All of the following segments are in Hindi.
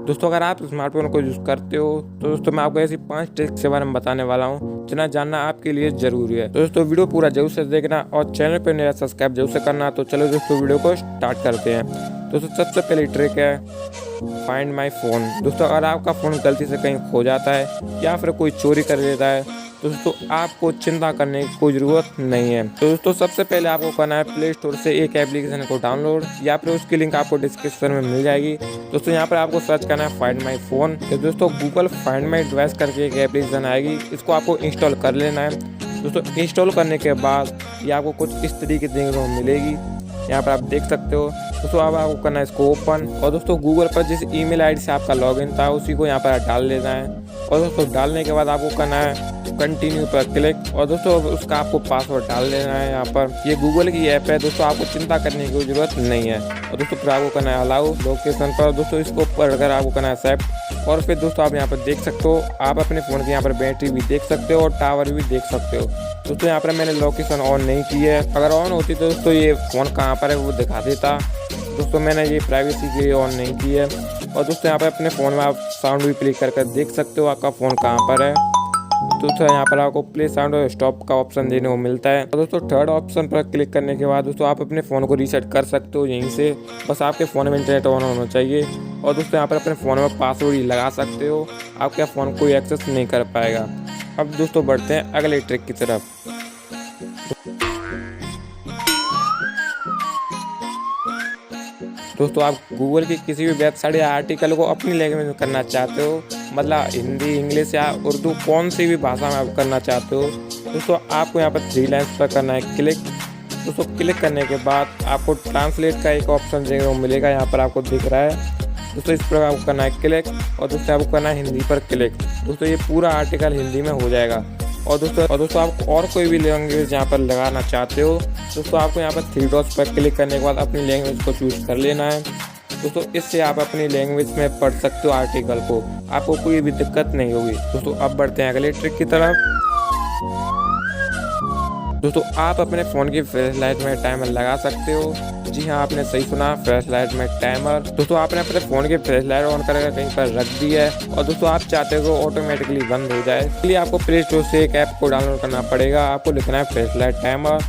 दोस्तों अगर आप स्मार्टफोन को यूज़ करते हो तो दोस्तों मैं आपको ऐसी 5 ट्रिक्स के बारे में बताने वाला हूँ जिन्हें जानना आपके लिए ज़रूरी है। तो दोस्तों वीडियो पूरा जरूर से देखना और चैनल पर नया सब्सक्राइब जरूर से करना। तो चलो दोस्तों वीडियो को स्टार्ट करते हैं। दोस्तों सबसे पहली ट्रिक है फाइंड माई फ़ोन। दोस्तों अगर आपका फ़ोन गलती से कहीं खो जाता है या फिर कोई चोरी कर लेता है तो दोस्तों आपको चिंता करने की कोई ज़रूरत नहीं है। तो दोस्तों सबसे पहले आपको करना है प्ले स्टोर से एक एप्लीकेशन को डाउनलोड या फिर उसकी लिंक आपको डिस्क्रिप्शन में मिल जाएगी। दोस्तों यहाँ पर आपको सर्च करना है फाइंड माई फ़ोन। तो दोस्तों गूगल फाइंड माई डिवाइस करके एक एप्लीकेशन आएगी, इसको आपको इंस्टॉल कर लेना है। दोस्तों इंस्टॉल करने के बाद ये आपको कुछ इस तरीके देखने को मिलेगी, यहाँ पर आप देख सकते हो। दोस्तों अब आपको करना है इसको ओपन और दोस्तों गूगल पर जिस ईमेल आईडी से आपका लॉगिन था उसी को यहाँ पर डाल लेना है। और दोस्तों डालने के बाद आपको करना है कंटिन्यू पर क्लिक और दोस्तों उसका आपको पासवर्ड डाल देना है। यहाँ पर ये गूगल की ऐप है दोस्तों, आपको चिंता करने की कोई ज़रूरत नहीं है। और दोस्तों फिर आपको करना है अलाउ लोकेशन पर, दोस्तों इसको पढ़कर आपको करना है एक्सेप्ट। और फिर दोस्तों आप यहाँ पर देख सकते हो, आप अपने फ़ोन की यहाँ पर बैटरी भी देख सकते हो और टावर भी देख सकते हो। दोस्तों यहाँ पर मैंने लोकेशन ऑन नहीं की है, अगर ऑन होती तो दोस्तों ये फ़ोन कहाँ पर है वो दिखा देता। दोस्तों मैंने ये प्राइवेसी के लिए ऑन नहीं की है। और दोस्तों यहाँ पर अपने फ़ोन में आप साउंड भी प्ले कर देख सकते हो आपका फ़ोन कहाँ पर है। दोस्तों यहाँ पर आपको प्ले साउंड और स्टॉप का ऑप्शन देने को मिलता है। और दोस्तों थर्ड ऑप्शन पर क्लिक करने के बाद दोस्तों आप अपने फ़ोन को रीसेट कर सकते हो यहीं से, बस आपके फ़ोन में इंटरनेट ऑन होना चाहिए। और दोस्तों यहाँ पर अपने फ़ोन में पासवर्ड ही लगा सकते हो, आपके फ़ोन कोई एक्सेस नहीं कर पाएगा। अब दोस्तों बढ़ते हैं अगले ट्रिक की तरफ। दोस्तों आप गूगल की किसी भी वेबसाइट या आर्टिकल को अपनी लैंग्वेज में करना चाहते हो, मतलब हिंदी, इंग्लिश या उर्दू कौन सी भी भाषा में आप करना चाहते हो, दोस्तों आपको यहाँ पर 3 लाइन्स पर करना है क्लिक। दोस्तों क्लिक करने के बाद आपको ट्रांसलेट का एक ऑप्शन देखने को मिलेगा, यहाँ पर आपको दिख रहा है। दोस्तों इस पर आपको करना है क्लिक और दोस्तों आपको करना है हिंदी पर क्लिक। दोस्तों ये पूरा आर्टिकल हिंदी में हो जाएगा। और दोस्तों आप और कोई भी लैंग्वेज यहाँ पर लगाना चाहते हो दोस्तों आपको यहाँ पर 3 डॉट्स पर क्लिक करने के बाद अपनी लैंग्वेज को चूज कर लेना है। दोस्तों इससे आप अपनी लैंग्वेज में पढ़ सकते हो आर्टिकल को, आपको कोई भी दिक्कत नहीं होगी। दोस्तों अब बढ़ते हैं अगले ट्रिक की तरफ। दोस्तों आप अपने फ़ोन की फ्लैश लाइट में टाइमर लगा सकते हो। जी हाँ, आपने सही सुना, फ्लैश लाइट में टाइमर। दोस्तों आपने अपने फ़ोन की फ्लैश लाइट ऑन करके कहीं पर रख दी है और दोस्तों आप चाहते हो ऑटोमेटिकली बंद हो जाए, इसलिए आपको प्ले स्टोर से एक ऐप को डाउनलोड करना पड़ेगा। आपको लिखना है फ्लैश लाइट टाइमर।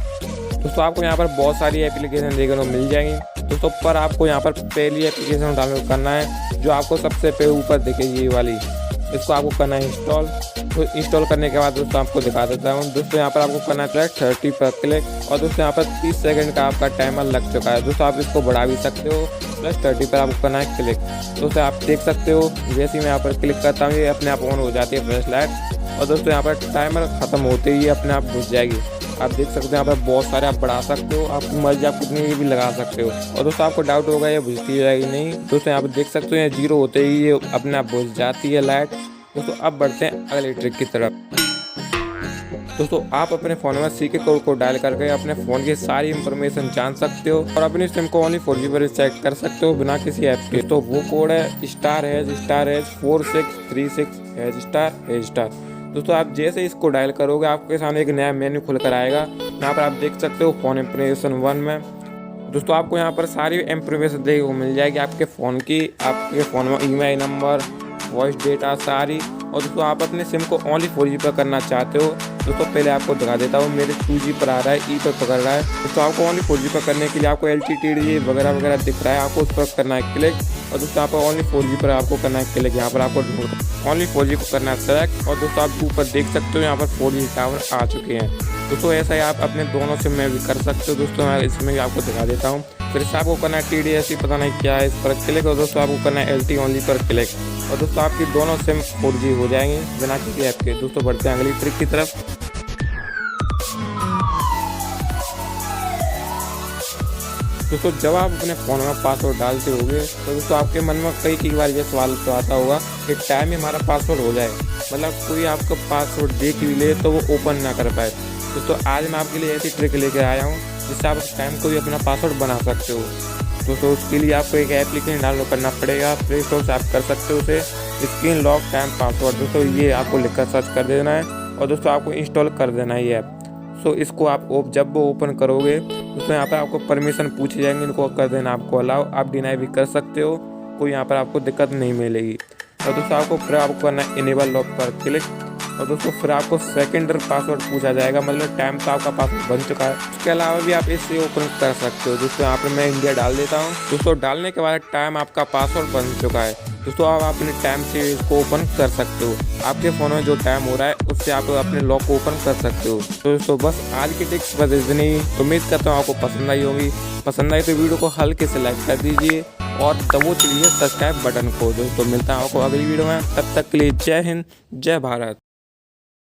दोस्तों आपको यहाँ पर बहुत सारी एप्लीकेशन देखने को मिल जाएंगी। दोस्तों पर आपको यहाँ पर पहली एप्लीकेशन डाउनलोड करना है जो आपको सबसे पहले ऊपर दिखेगी, ये वाली, इसको आपको करना है इंस्टॉल। तो इंस्टॉल करने के बाद दोस्तों आपको दिखा देता हूँ। दोस्तों यहाँ पर आपको करना है 30 पर क्लिक और दोस्तों यहाँ पर 30 सेकंड का आपका टाइमर लग चुका है। दोस्तों आप इसको बढ़ा भी सकते हो, +30 पर आपको करना है क्लिक। दोस्तों आप देख सकते हो जैसे ही मैं यहाँ पर क्लिक करता हूँ ये अपने आप ऑन हो जाती है फ्लैश लाइट और दोस्तों यहाँ पर टाइमर ख़त्म होते ही अपने आप बुझ जाएगी। आप देख सकते हो यहाँ पर बहुत सारे आप बढ़ा सकते हो, आपकी मर्जी, आप कितनी भी लगा सकते हो। और दोस्तों आपको डाउट होगा ये बुझती जाएगी नहीं, दोस्तों यहाँ पर देख सकते हो ये 0 होते ही ये अपने आप बुझ जाती है लाइट। दोस्तों अब बढ़ते हैं अगले ट्रिक की तरफ। दोस्तों आप अपने फ़ोन में सीके कोड को डायल करके अपने फ़ोन की सारी इंफॉर्मेशन जान सकते हो और अपनी सिम को ओनली 4G पर सेट कर सकते हो बिना किसी ऐप के। तो वो कोड है *#4636##। दोस्तों आप जैसे इसको डायल करोगे आपके सामने एक नया मेन्यू खुल कर आएगा। यहाँ पर आप देख सकते हो फ़ोन इंफॉर्मेशन 1 में। दोस्तों आपको यहाँ पर सारी इंफॉर्मेशन देखने को मिल जाएगी आपके फ़ोन की, आपके फ़ोन में ईमेल नंबर, वॉइस डेटा सारी। और दोस्तों आप अपने सिम को ओनली 4G पर करना चाहते हो, दोस्तों पहले आपको दिखा देता हूँ, मेरे 2G पर आ रहा है, ई पर पकड़ रहा है। दोस्तों आपको ओनली 4G पर करने के लिए आपको LTTD वगैरह वगैरह दिख रहा है, आपको उस पर करना है क्लिक। और दोस्तों आपको ओनली 4G पर आपको करना है क्लिक, यहाँ पर आपको ओनली 4G को करना है सेलेक्ट। और दोस्तों आप ऊपर देख सकते हो यहाँ पर 4G टावर आ चुके हैं। दोस्तों ऐसा ही आप अपने दोनों सिम में भी कर सकते हो। दोस्तों मैं इसमें भी आपको दिखा देता हूँ। फिर से आपको करना है TDS पता नहीं क्या है, इस पर क्लिक। और दोस्तों आपको करना है LT ओनली पर क्लिक और दोस्तों आपकी दोनों सिम 4G हो जाएंगे बिना किसी ऐप के। दोस्तों बढ़ते हैं अगली ट्रिक की तरफ। दोस्तों जब आप अपने फ़ोन में पासवर्ड डालते होगे तो दोस्तों आपके मन में कई बार ये सवाल तो आता होगा कि टाइम ही हमारा पासवर्ड हो जाए, मतलब कोई आपका पासवर्ड देख भी ले तो वो ओपन ना कर पाए। दोस्तों आज मैं आपके लिए ऐसी ट्रिक लेकर आया हूँ जिससे आप उस टाइम को भी अपना पासवर्ड बना सकते हो। दोस्तों उसके लिए आपको एक एप्लीकेशन डाउनलोड करना पड़ेगा, प्ले स्टोर से आप कर सकते हो उसे, स्क्रीन लॉक टाइम पासवर्ड। दोस्तों ये आपको लिखकर सर्च कर देना है और दोस्तों आपको इंस्टॉल कर देना है ये ऐप। सो इसको आप जब वो ओपन करोगे दोस्तों यहाँ पर आपको परमिशन पूछे जाएंगे, इनको कर देना आपको अलाउ, आप डिनाई भी कर सकते हो। कोई यहाँ पर आपको दिक्कत नहीं मिलेगी। और दोस्तों आपको फिर आपको करना है इनेबल लॉक पर क्लिक। और दोस्तों फिर आपको सेकेंडरी पासवर्ड पूछा जाएगा, मतलब टाइम तो आपका पासवर्ड बन चुका है। उसके अलावा भी आप इससे ओपन कर सकते हो। दोस्तों यहाँ पर मैं इंडिया डाल देता हूँ। दोस्तों डालने के बाद टाइम आपका पासवर्ड बन चुका है। दोस्तों आप अपने टाइम से इसको ओपन कर सकते हो। आपके फ़ोन में जो टाइम हो रहा है उससे आप अपने लॉक को ओपन कर सकते हो। तो दोस्तों बस आज की टिप्स बस इतनी ही। उम्मीद करता हूँ आपको पसंद आई होगी। पसंद आई तो वीडियो को हल्के से लाइक कर दीजिए और दबो चलिए सब्सक्राइब बटन को। दोस्तों मिलता है आपको अगली वीडियो में, तब तक के लिए जय हिंद, जय भारत।